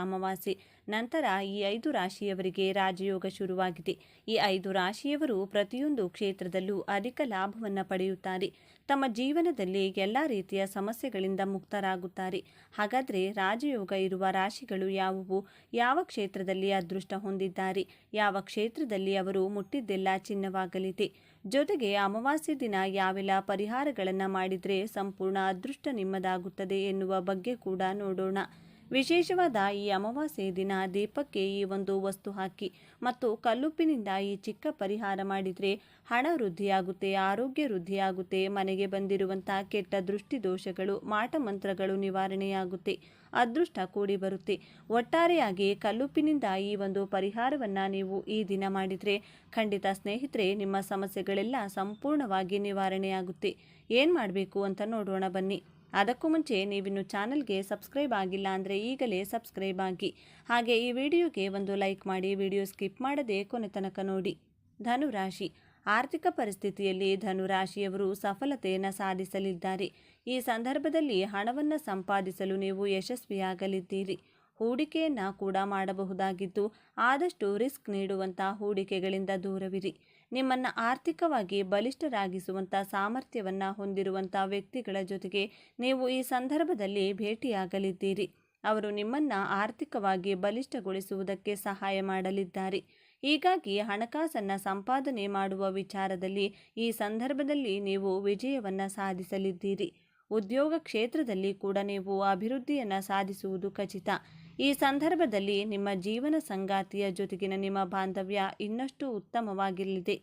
ಅಮಾವಾಸ್ಯೆ ನಂತರ ಈ 5 ರಾಶಿಯವರಿಗೆ ರಾಜಯೋಗ ಶುರುವಾಗಿದೆ. ಈ 5 ರಾಶಿಯವರು ಪ್ರತಿಯೊಂದು ಕ್ಷೇತ್ರದಲ್ಲೂ ಅಧಿಕ ಲಾಭವನ್ನು ಪಡೆಯುತ್ತಾರೆ. ತಮ್ಮ ಜೀವನದಲ್ಲಿ ಎಲ್ಲ ರೀತಿಯ ಸಮಸ್ಯೆಗಳಿಂದ ಮುಕ್ತರಾಗುತ್ತಾರೆ. ಹಾಗಾದರೆ ರಾಜಯೋಗ ಇರುವ ರಾಶಿಗಳು ಯಾವುವು? ಯಾವ ಕ್ಷೇತ್ರದಲ್ಲಿ ಅದೃಷ್ಟ ಹೊಂದಿದ್ದಾರೆ? ಯಾವ ಕ್ಷೇತ್ರದಲ್ಲಿ ಅವರು ಮುಟ್ಟಿದ್ದೆಲ್ಲ ಚಿನ್ನವಾಗಲಿದೆ? ಜೊತೆಗೆ ಅಮಾವಾಸ್ಯೆ ದಿನ ಯಾವೆಲ್ಲ ಪರಿಹಾರಗಳನ್ನು ಮಾಡಿದರೆ ಸಂಪೂರ್ಣ ಅದೃಷ್ಟ ನಿಮ್ಮದಾಗುತ್ತದೆ ಎನ್ನುವ ಬಗ್ಗೆ ಕೂಡ ನೋಡೋಣ. ವಿಶೇಷವಾದ ಈ ಅಮಾವಾಸ್ಯೆ ದಿನ ದೀಪಕ್ಕೆ ಈ ಒಂದು ವಸ್ತು ಹಾಕಿ ಮತ್ತು ಕಲ್ಲುಪ್ಪಿನಿಂದ ಈ ಚಿಕ್ಕ ಪರಿಹಾರ ಮಾಡಿದರೆ ಹಣ ವೃದ್ಧಿಯಾಗುತ್ತೆ, ಆರೋಗ್ಯ ವೃದ್ಧಿಯಾಗುತ್ತೆ, ಮನೆಗೆ ಬಂದಿರುವಂಥ ಕೆಟ್ಟ ದೃಷ್ಟಿ ದೋಷಗಳು, ಮಾಟಮಂತ್ರಗಳು ನಿವಾರಣೆಯಾಗುತ್ತೆ, ಅದೃಷ್ಟ ಕೂಡಿ ಬರುತ್ತೆ. ಒಟ್ಟಾರೆಯಾಗಿ ಕಲ್ಲುಪ್ಪಿನಿಂದ ಈ ಒಂದು ಪರಿಹಾರವನ್ನು ನೀವು ಈ ದಿನ ಮಾಡಿದರೆ ಖಂಡಿತ ಸ್ನೇಹಿತರೆ ನಿಮ್ಮ ಸಮಸ್ಯೆಗಳೆಲ್ಲ ಸಂಪೂರ್ಣವಾಗಿ ನಿವಾರಣೆಯಾಗುತ್ತೆ. ಏನು ಮಾಡಬೇಕು ಅಂತ ನೋಡೋಣ ಬನ್ನಿ. ಅದಕ್ಕೂ ಮುಂಚೆ ನೀವಿನ್ನು ಚಾನಲ್ಗೆ ಸಬ್ಸ್ಕ್ರೈಬ್ ಆಗಿಲ್ಲ ಅಂದರೆ ಈಗಲೇ ಸಬ್ಸ್ಕ್ರೈಬ್ ಆಗಿ, ಹಾಗೆ ಈ ವಿಡಿಯೋಗೆ ಒಂದು ಲೈಕ್ ಮಾಡಿ, ವಿಡಿಯೋ ಸ್ಕಿಪ್ ಮಾಡದೆ ಕೊನೆ ತನಕ ನೋಡಿ. ಧನುರಾಶಿ. ಆರ್ಥಿಕ ಪರಿಸ್ಥಿತಿಯಲ್ಲಿ ಧನುರಾಶಿಯವರು ಸಫಲತೆಯನ್ನು ಸಾಧಿಸಲಿದ್ದಾರೆ. ಈ ಸಂದರ್ಭದಲ್ಲಿ ಹಣವನ್ನು ಸಂಪಾದಿಸಲು ನೀವು ಯಶಸ್ವಿಯಾಗಲಿದ್ದೀರಿ. ಹೂಡಿಕೆಯನ್ನು ಕೂಡ ಮಾಡಬಹುದಾಗಿದ್ದು ಆದಷ್ಟು ರಿಸ್ಕ್ ನೀಡುವಂಥ ಹೂಡಿಕೆಗಳಿಂದ ದೂರವಿರಿ. ನಿಮ್ಮನ್ನು ಆರ್ಥಿಕವಾಗಿ ಬಲಿಷ್ಠರಾಗಿಸುವಂಥ ಸಾಮರ್ಥ್ಯವನ್ನು ಹೊಂದಿರುವಂಥ ವ್ಯಕ್ತಿಗಳ ಜೊತೆಗೆ ನೀವು ಈ ಸಂದರ್ಭದಲ್ಲಿ ಭೇಟಿಯಾಗಲಿದ್ದೀರಿ. ಅವರು ನಿಮ್ಮನ್ನು ಆರ್ಥಿಕವಾಗಿ ಬಲಿಷ್ಠಗೊಳಿಸುವುದಕ್ಕೆ ಸಹಾಯ ಮಾಡಲಿದ್ದಾರೆ. ಹೀಗಾಗಿ ಹಣಕಾಸನ್ನು ಸಂಪಾದನೆ ಮಾಡುವ ವಿಚಾರದಲ್ಲಿ ಈ ಸಂದರ್ಭದಲ್ಲಿ ನೀವು ವಿಜಯವನ್ನು ಸಾಧಿಸಲಿದ್ದೀರಿ. ಉದ್ಯೋಗ ಕ್ಷೇತ್ರದಲ್ಲಿ ಕೂಡ ನೀವು ಅಭಿವೃದ್ಧಿಯನ್ನು ಸಾಧಿಸುವುದು ಖಚಿತ. ಈ ಸಂದರ್ಭದಲ್ಲಿ ನಿಮ್ಮ ಜೀವನ ಸಂಗಾತಿಯ ಜೊತೆಗಿನ ನಿಮ್ಮ ಬಾಂಧವ್ಯ ಇನ್ನಷ್ಟು ಉತ್ತಮವಾಗಿರಲಿದೆ.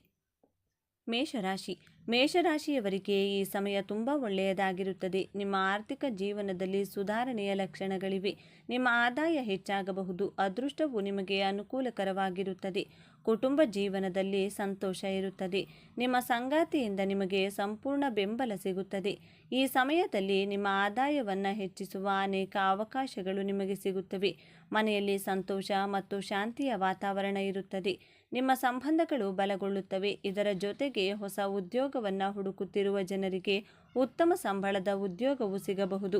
ಮೇಷರಾಶಿ. ಮೇಷರಾಶಿಯವರಿಗೆ ಈ ಸಮಯ ತುಂಬ ಒಳ್ಳೆಯದಾಗಿರುತ್ತದೆ. ನಿಮ್ಮ ಆರ್ಥಿಕ ಜೀವನದಲ್ಲಿ ಸುಧಾರಣೆಯ ಲಕ್ಷಣಗಳಿವೆ. ನಿಮ್ಮ ಆದಾಯ ಹೆಚ್ಚಾಗಬಹುದು. ಅದೃಷ್ಟವು ನಿಮಗೆ ಅನುಕೂಲಕರವಾಗಿರುತ್ತದೆ. ಕುಟುಂಬ ಜೀವನದಲ್ಲಿ ಸಂತೋಷ ಇರುತ್ತದೆ. ನಿಮ್ಮ ಸಂಗಾತಿಯಿಂದ ನಿಮಗೆ ಸಂಪೂರ್ಣ ಬೆಂಬಲ ಸಿಗುತ್ತದೆ. ಈ ಸಮಯದಲ್ಲಿ ನಿಮ್ಮ ಆದಾಯವನ್ನು ಹೆಚ್ಚಿಸುವ ಅನೇಕ ಅವಕಾಶಗಳು ನಿಮಗೆ ಸಿಗುತ್ತವೆ. ಮನೆಯಲ್ಲಿ ಸಂತೋಷ ಮತ್ತು ಶಾಂತಿಯ ವಾತಾವರಣ ಇರುತ್ತದೆ. ನಿಮ್ಮ ಸಂಬಂಧಗಳು ಬಲಗೊಳ್ಳುತ್ತವೆ. ಇದರ ಜೊತೆಗೆ ಹೊಸ ಉದ್ಯೋಗವನ್ನು ಹುಡುಕುತ್ತಿರುವ ಜನರಿಗೆ ಉತ್ತಮ ಸಂಬಳದ ಉದ್ಯೋಗವು ಸಿಗಬಹುದು.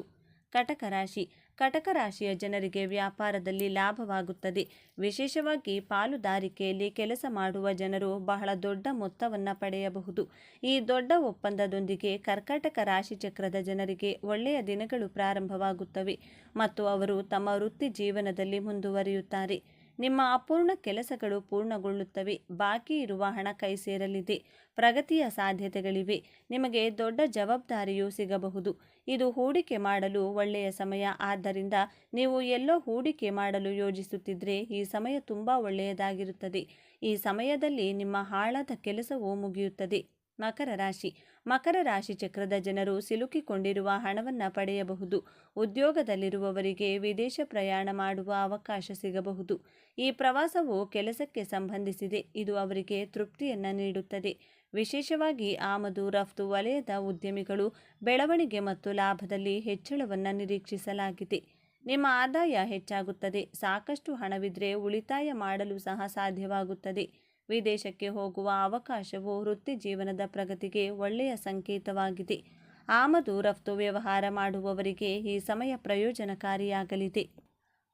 ಕಟಕ ರಾಶಿ. ಕಟಕ ರಾಶಿಯ ಜನರಿಗೆ ವ್ಯಾಪಾರದಲ್ಲಿ ಲಾಭವಾಗುತ್ತದೆ. ವಿಶೇಷವಾಗಿ ಪಾಲುದಾರಿಕೆಯಲ್ಲಿ ಕೆಲಸ ಮಾಡುವ ಜನರು ಬಹಳ ದೊಡ್ಡ ಮೊತ್ತವನ್ನು ಪಡೆಯಬಹುದು. ಈ ದೊಡ್ಡ ಒಪ್ಪಂದದೊಂದಿಗೆ ಕರ್ಕಾಟಕ ರಾಶಿ ಚಕ್ರದ ಜನರಿಗೆ ಒಳ್ಳೆಯ ದಿನಗಳು ಪ್ರಾರಂಭವಾಗುತ್ತವೆ ಮತ್ತು ಅವರು ತಮ್ಮ ವೃತ್ತಿ ಜೀವನದಲ್ಲಿ ಮುಂದುವರಿಯುತ್ತಾರೆ. ನಿಮ್ಮ ಅಪೂರ್ಣ ಕೆಲಸಗಳು ಪೂರ್ಣಗೊಳ್ಳುತ್ತವೆ. ಬಾಕಿ ಇರುವ ಹಣ ಕೈ ಸೇರಲಿದೆ. ಪ್ರಗತಿಯ ಸಾಧ್ಯತೆಗಳಿವೆ. ನಿಮಗೆ ದೊಡ್ಡ ಜವಾಬ್ದಾರಿಯೂ ಸಿಗಬಹುದು. ಇದು ಹೂಡಿಕೆ ಮಾಡಲು ಒಳ್ಳೆಯ ಸಮಯ. ಆದ್ದರಿಂದ ನೀವು ಎಲ್ಲೋ ಹೂಡಿಕೆ ಮಾಡಲು ಯೋಜಿಸುತ್ತಿದ್ದರೆ ಈ ಸಮಯ ತುಂಬ ಒಳ್ಳೆಯದಾಗಿರುತ್ತದೆ. ಈ ಸಮಯದಲ್ಲಿ ನಿಮ್ಮ ಹಾಳಾದ ಕೆಲಸವೂ ಮುಗಿಯುತ್ತದೆ. ಮಕರ ರಾಶಿ. ಮಕರ ರಾಶಿ ಚಕ್ರದ ಜನರು ಸಿಲುಕಿಕೊಂಡಿರುವ ಹಣವನ್ನು ಪಡೆಯಬಹುದು. ಉದ್ಯೋಗದಲ್ಲಿರುವವರಿಗೆ ವಿದೇಶ ಪ್ರಯಾಣ ಮಾಡುವ ಅವಕಾಶ ಸಿಗಬಹುದು. ಈ ಪ್ರವಾಸವು ಕೆಲಸಕ್ಕೆ ಸಂಬಂಧಿಸಿದೆ. ಇದು ಅವರಿಗೆ ತೃಪ್ತಿಯನ್ನು ನೀಡುತ್ತದೆ. ವಿಶೇಷವಾಗಿ ಆಮದು ರಫ್ತು ವಲಯದ ಉದ್ಯಮಿಗಳು ಬೆಳವಣಿಗೆ ಮತ್ತು ಲಾಭದಲ್ಲಿ ಹೆಚ್ಚಳವನ್ನು ನಿರೀಕ್ಷಿಸಲಾಗಿದೆ. ನಿಮ್ಮ ಆದಾಯ ಹೆಚ್ಚಾಗುತ್ತದೆ. ಸಾಕಷ್ಟು ಹಣವಿದ್ದರೆ ಉಳಿತಾಯ ಮಾಡಲು ಸಹ ಸಾಧ್ಯವಾಗುತ್ತದೆ. ವಿದೇಶಕ್ಕೆ ಹೋಗುವ ಅವಕಾಶವು ವೃತ್ತಿ ಜೀವನದ ಪ್ರಗತಿಗೆ ಒಳ್ಳೆಯ ಸಂಕೇತವಾಗಿದೆ. ಆಮದು ರಫ್ತು ವ್ಯವಹಾರ ಮಾಡುವವರಿಗೆ ಈ ಸಮಯ ಪ್ರಯೋಜನಕಾರಿಯಾಗಲಿದೆ.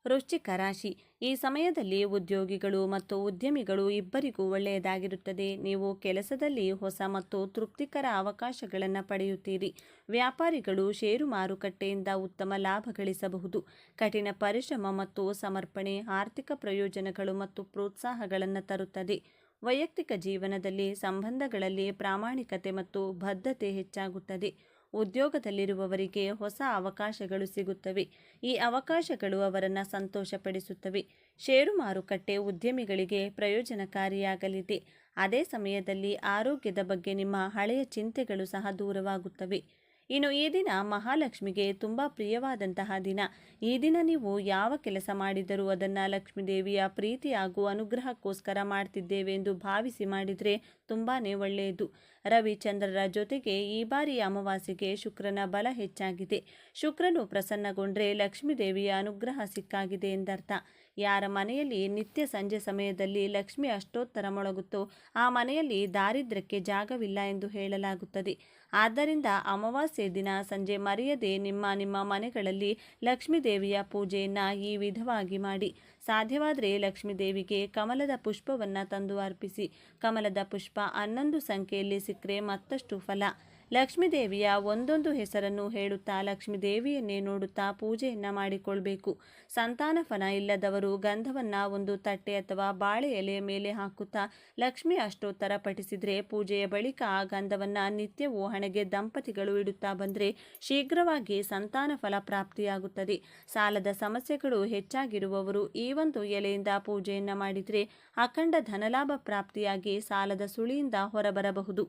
ವೃಶ್ಚಿಕ ರಾಶಿ. ಈ ಸಮಯದಲ್ಲಿ ಉದ್ಯೋಗಿಗಳು ಮತ್ತು ಉದ್ಯಮಿಗಳು ಇಬ್ಬರಿಗೂ ಒಳ್ಳೆಯದಾಗಿರುತ್ತದೆ. ನೀವು ಕೆಲಸದಲ್ಲಿ ಹೊಸ ಮತ್ತು ತೃಪ್ತಿಕರ ಅವಕಾಶಗಳನ್ನು ಪಡೆಯುತ್ತೀರಿ. ವ್ಯಾಪಾರಿಗಳು ಷೇರು ಮಾರುಕಟ್ಟೆಯಿಂದ ಉತ್ತಮ ಲಾಭ ಗಳಿಸಬಹುದು. ಕಠಿಣ ಪರಿಶ್ರಮ ಮತ್ತು ಸಮರ್ಪಣೆ ಆರ್ಥಿಕ ಪ್ರಯೋಜನಗಳು ಮತ್ತು ಪ್ರೋತ್ಸಾಹಗಳನ್ನು ತರುತ್ತದೆ. ವೈಯಕ್ತಿಕ ಜೀವನದಲ್ಲಿ ಸಂಬಂಧಗಳಲ್ಲಿ ಪ್ರಾಮಾಣಿಕತೆ ಮತ್ತು ಬದ್ಧತೆ ಹೆಚ್ಚಾಗುತ್ತದೆ. ಉದ್ಯೋಗದಲ್ಲಿರುವವರಿಗೆ ಹೊಸ ಅವಕಾಶಗಳು ಸಿಗುತ್ತವೆ. ಈ ಅವಕಾಶಗಳು ಅವರನ್ನು ಸಂತೋಷಪಡಿಸುತ್ತವೆ. ಷೇರು ಮಾರುಕಟ್ಟೆ ಉದ್ಯಮಿಗಳಿಗೆ ಪ್ರಯೋಜನಕಾರಿಯಾಗಲಿದೆ. ಅದೇ ಸಮಯದಲ್ಲಿ ಆರೋಗ್ಯದ ಬಗ್ಗೆ ನಿಮ್ಮ ಹಳೆಯ ಚಿಂತೆಗಳು ಸಹ ದೂರವಾಗುತ್ತವೆ. ಇನ್ನು ಈ ದಿನ ಮಹಾಲಕ್ಷ್ಮಿಗೆ ತುಂಬ ಪ್ರಿಯವಾದಂತಹ ದಿನ. ಈ ದಿನ ನೀವು ಯಾವ ಕೆಲಸ ಮಾಡಿದರೂ ಅದನ್ನು ಲಕ್ಷ್ಮೀದೇವಿಯ ಪ್ರೀತಿ ಹಾಗೂ ಅನುಗ್ರಹಕ್ಕೋಸ್ಕರ ಮಾಡ್ತಿದ್ದೇವೆ ಎಂದು ಭಾವಿಸಿ ಮಾಡಿದರೆ ತುಂಬಾ ಒಳ್ಳೆಯದು. ರವಿಚಂದ್ರರ ಜೊತೆಗೆ ಈ ಬಾರಿಯ ಅಮಾವಾಸ್ಯೆಗೆ ಶುಕ್ರನ ಬಲ ಹೆಚ್ಚಾಗಿದೆ. ಶುಕ್ರನು ಪ್ರಸನ್ನಗೊಂಡ್ರೆ ಲಕ್ಷ್ಮೀದೇವಿಯ ಅನುಗ್ರಹ ಸಿಕ್ಕಾಗಿದೆ ಎಂದರ್ಥ. ಯಾರ ಮನೆಯಲ್ಲಿ ನಿತ್ಯ ಸಂಜೆ ಸಮಯದಲ್ಲಿ ಲಕ್ಷ್ಮಿ ಅಷ್ಟೋತ್ತರ ಮೊಳಗುತ್ತೋ ಆ ಮನೆಯಲ್ಲಿ ದಾರಿದ್ರ್ಯಕ್ಕೆ ಜಾಗವಿಲ್ಲ ಎಂದು ಹೇಳಲಾಗುತ್ತದೆ. ಆದ್ದರಿಂದ ಅಮಾವಾಸ್ಯೆ ದಿನ ಸಂಜೆ ಮರೆಯದೆ ನಿಮ್ಮ ಮನೆಗಳಲ್ಲಿ ಲಕ್ಷ್ಮೀ ದೇವಿಯ ಪೂಜೆಯನ್ನು ಈ ವಿಧವಾಗಿ ಮಾಡಿ. ಸಾಧ್ಯವಾದರೆ ಲಕ್ಷ್ಮೀ ದೇವಿಗೆ ಕಮಲದ ಪುಷ್ಪವನ್ನು ತಂದು ಅರ್ಪಿಸಿ. ಕಮಲದ ಪುಷ್ಪ 11 ಸಂಖ್ಯೆಯಲ್ಲಿ ಸಿಕ್ಕರೆ ಮತ್ತಷ್ಟು ಫಲ. ಲಕ್ಷ್ಮೀದೇವಿಯ ಒಂದೊಂದು ಹೆಸರನ್ನು ಹೇಳುತ್ತಾ ಲಕ್ಷ್ಮೀದೇವಿಯನ್ನೇ ನೋಡುತ್ತಾ ಪೂಜೆಯನ್ನು ಮಾಡಿಕೊಳ್ಬೇಕು. ಸಂತಾನ ಫಲ ಇಲ್ಲದವರು ಗಂಧವನ್ನು ಒಂದು ತಟ್ಟೆ ಅಥವಾ ಬಾಳೆ ಎಲೆಯ ಮೇಲೆ ಹಾಕುತ್ತಾ ಲಕ್ಷ್ಮಿ ಅಷ್ಟೋತ್ತರ ಪಠಿಸಿದರೆ ಪೂಜೆಯ ಬಳಿಕ ಆ ಗಂಧವನ್ನು ನಿತ್ಯವೂ ಹಣೆಗೆ ದಂಪತಿಗಳು ಇಡುತ್ತಾ ಬಂದರೆ ಶೀಘ್ರವಾಗಿ ಸಂತಾನ ಫಲ ಪ್ರಾಪ್ತಿಯಾಗುತ್ತದೆ. ಸಾಲದ ಸಮಸ್ಯೆಗಳು ಹೆಚ್ಚಾಗಿರುವವರು ಈ ಒಂದು ಎಲೆಯಿಂದ ಪೂಜೆಯನ್ನು ಮಾಡಿದರೆ ಅಖಂಡ ಧನಲಾಭ ಪ್ರಾಪ್ತಿಯಾಗಿ ಸಾಲದ ಸುಳಿಯಿಂದ ಹೊರಬರಬಹುದು.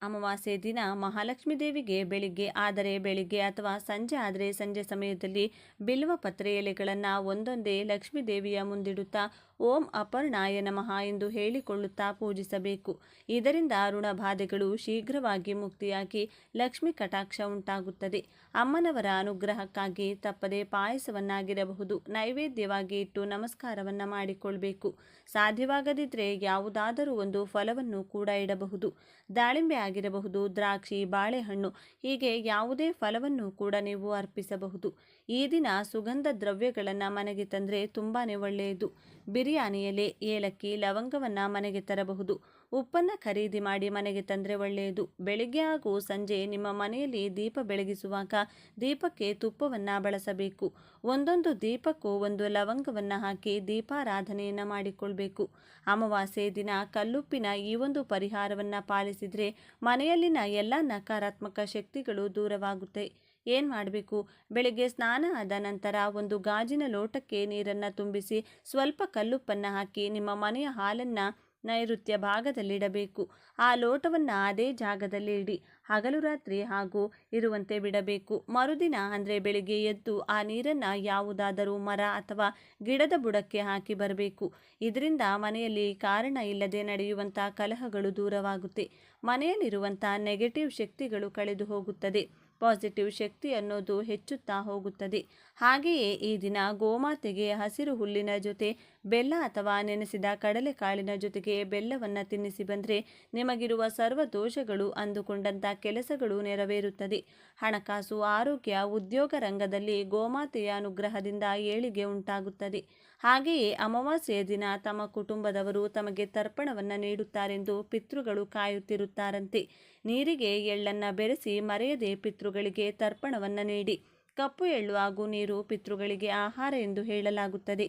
ಅಮಾವಾಸ್ಯೆ ದಿನ ಮಹಾಲಕ್ಷ್ಮೀ ದೇವಿಗೆ ಬೆಳಿಗ್ಗೆ ಅಥವಾ ಸಂಜೆ ಆದರೆ ಸಂಜೆ ಸಮಯದಲ್ಲಿ ಬಿಲ್ವ ಪತ್ರೆ ಎಲೆಗಳನ್ನು ಒಂದೊಂದೇ ಲಕ್ಷ್ಮೀ ದೇವಿಯ ಮುಂದಿಡುತ್ತಾ ಓಂ ಅಪರ್ಣಾಯ ನಮಃ ಎಂದು ಹೇಳಿಕೊಳ್ಳುತ್ತಾ ಪೂಜಿಸಬೇಕು. ಇದರಿಂದ ಋಣಬಾಧೆಗಳು ಶೀಘ್ರವಾಗಿ ಮುಕ್ತಿಯಾಗಿ ಲಕ್ಷ್ಮಿ ಕಟಾಕ್ಷ ಉಂಟಾಗುತ್ತದೆ. ಅಮ್ಮನವರ ಅನುಗ್ರಹಕ್ಕಾಗಿ ತಪ್ಪದೆ ಪಾಯಸವನ್ನಾಗಿರಬಹುದು ನೈವೇದ್ಯವಾಗಿ ಇಟ್ಟು ನಮಸ್ಕಾರವನ್ನು ಮಾಡಿಕೊಳ್ಬೇಕು. ಸಾಧ್ಯವಾಗದಿದ್ದರೆ ಯಾವುದಾದರೂ ಒಂದು ಫಲವನ್ನು ಕೂಡ ಇಡಬಹುದು. ದಾಳಿಂಬೆ ಆಗಿರಬಹುದು, ದ್ರಾಕ್ಷಿ, ಬಾಳೆಹಣ್ಣು, ಹೀಗೆ ಯಾವುದೇ ಫಲವನ್ನು ಕೂಡ ನೀವು ಅರ್ಪಿಸಬಹುದು. ಈ ದಿನ ಸುಗಂಧ ದ್ರವ್ಯಗಳನ್ನು ಮನೆಗೆ ತಂದರೆ ತುಂಬಾ ಒಳ್ಳೆಯದು. ಬಿರಿಯಾನಿ ಎಲೆ, ಏಲಕ್ಕಿ, ಲವಂಗವನ್ನು ಮನೆಗೆ ತರಬಹುದು. ಉಪ್ಪನ್ನು ಖರೀದಿ ಮಾಡಿ ಮನೆಗೆ ತಂದರೆ ಒಳ್ಳೆಯದು. ಬೆಳಿಗ್ಗೆ ಹಾಗೂ ಸಂಜೆ ನಿಮ್ಮ ಮನೆಯಲ್ಲಿ ದೀಪ ಬೆಳಗಿಸುವಾಗ ದೀಪಕ್ಕೆ ತುಪ್ಪವನ್ನು ಬಳಸಬೇಕು. ಒಂದೊಂದು ದೀಪಕ್ಕೂ ಒಂದು ಲವಂಗವನ್ನು ಹಾಕಿ ದೀಪಾರಾಧನೆಯನ್ನು ಮಾಡಿಕೊಳ್ಬೇಕು. ಅಮಾವಾಸ್ಯೆ ದಿನ ಕಲ್ಲುಪ್ಪಿನ ಈ ಒಂದು ಪರಿಹಾರವನ್ನು ಪಾಲಿಸಿದರೆ ಮನೆಯಲ್ಲಿನ ಎಲ್ಲ ನಕಾರಾತ್ಮಕ ಶಕ್ತಿಗಳು ದೂರವಾಗುತ್ತೆ. ಏನು ಮಾಡಬೇಕು? ಬೆಳಗ್ಗೆ ಸ್ನಾನ ಆದ ನಂತರ ಒಂದು ಗಾಜಿನ ಲೋಟಕ್ಕೆ ನೀರನ್ನು ತುಂಬಿಸಿ ಸ್ವಲ್ಪ ಕಲ್ಲುಪ್ಪನ್ನು ಹಾಕಿ ನಿಮ್ಮ ಮನೆಯ ಹಾಲನ್ನು ನೈಋತ್ಯ ಭಾಗದಲ್ಲಿಡಬೇಕು. ಆ ಲೋಟವನ್ನು ಅದೇ ಜಾಗದಲ್ಲಿ ಇಡಿ. ಹಗಲು ರಾತ್ರಿ ಹಾಗೂ ಇರುವಂತೆ ಬಿಡಬೇಕು. ಮರುದಿನ ಅಂದರೆ ಬೆಳಿಗ್ಗೆ ಎದ್ದು ಆ ನೀರನ್ನು ಯಾವುದಾದರೂ ಮರ ಅಥವಾ ಗಿಡದ ಬುಡಕ್ಕೆ ಹಾಕಿ ಬರಬೇಕು. ಇದರಿಂದ ಮನೆಯಲ್ಲಿ ಕಾರಣ ಇಲ್ಲದೆ ನಡೆಯುವಂಥ ಕಲಹಗಳು ದೂರವಾಗುತ್ತೆ. ಮನೆಯಲ್ಲಿರುವಂಥ ನೆಗೆಟಿವ್ ಶಕ್ತಿಗಳು ಕಳೆದು ಹೋಗುತ್ತದೆ. ಪಾಸಿಟಿವ್ ಶಕ್ತಿ ಅನ್ನೋದು ಹೆಚ್ಚುತ್ತಾ ಹೋಗುತ್ತದೆ. ಹಾಗೆಯೇ ಈ ದಿನ ಗೋಮಾತೆಗೆ ಹಸಿರು ಹುಲ್ಲಿನ ಜೊತೆ ಬೆಲ್ಲ ಅಥವಾ ನೆನೆಸಿದ ಕಡಲೆಕಾಳಿನ ಜೊತೆಗೆ ಬೆಲ್ಲವನ್ನು ತಿನ್ನಿಸಿ ಬಂದರೆ ನಿಮಗಿರುವ ಸರ್ವ ದೋಷಗಳು ಅಂದುಕೊಂಡಂಥ ಕೆಲಸಗಳು ನೆರವೇರುತ್ತದೆ. ಹಣಕಾಸು, ಆರೋಗ್ಯ, ಉದ್ಯೋಗ ರಂಗದಲ್ಲಿ ಗೋಮಾತೆಯ ಅನುಗ್ರಹದಿಂದ ಏಳಿಗೆ ಉಂಟಾಗುತ್ತದೆ. ಹಾಗೆಯೇ ಅಮಾವಾಸ್ಯೆಯ ದಿನ ತಮ್ಮ ಕುಟುಂಬದವರು ತಮಗೆ ತರ್ಪಣವನ್ನು ನೀಡುತ್ತಾರೆಂದು ಪಿತೃಗಳು ಕಾಯುತ್ತಿರುತ್ತಾರಂತೆ. ನೀರಿಗೆ ಎಳ್ಳನ್ನು ಬೆರೆಸಿ ಮರೆಯದೆ ಪಿತೃಗಳಿಗೆ ತರ್ಪಣವನ್ನು ನೀಡಿ. ಕಪ್ಪು ಎಳ್ಳು ಹಾಗೂ ನೀರು ಪಿತೃಗಳಿಗೆ ಆಹಾರ ಎಂದು ಹೇಳಲಾಗುತ್ತದೆ.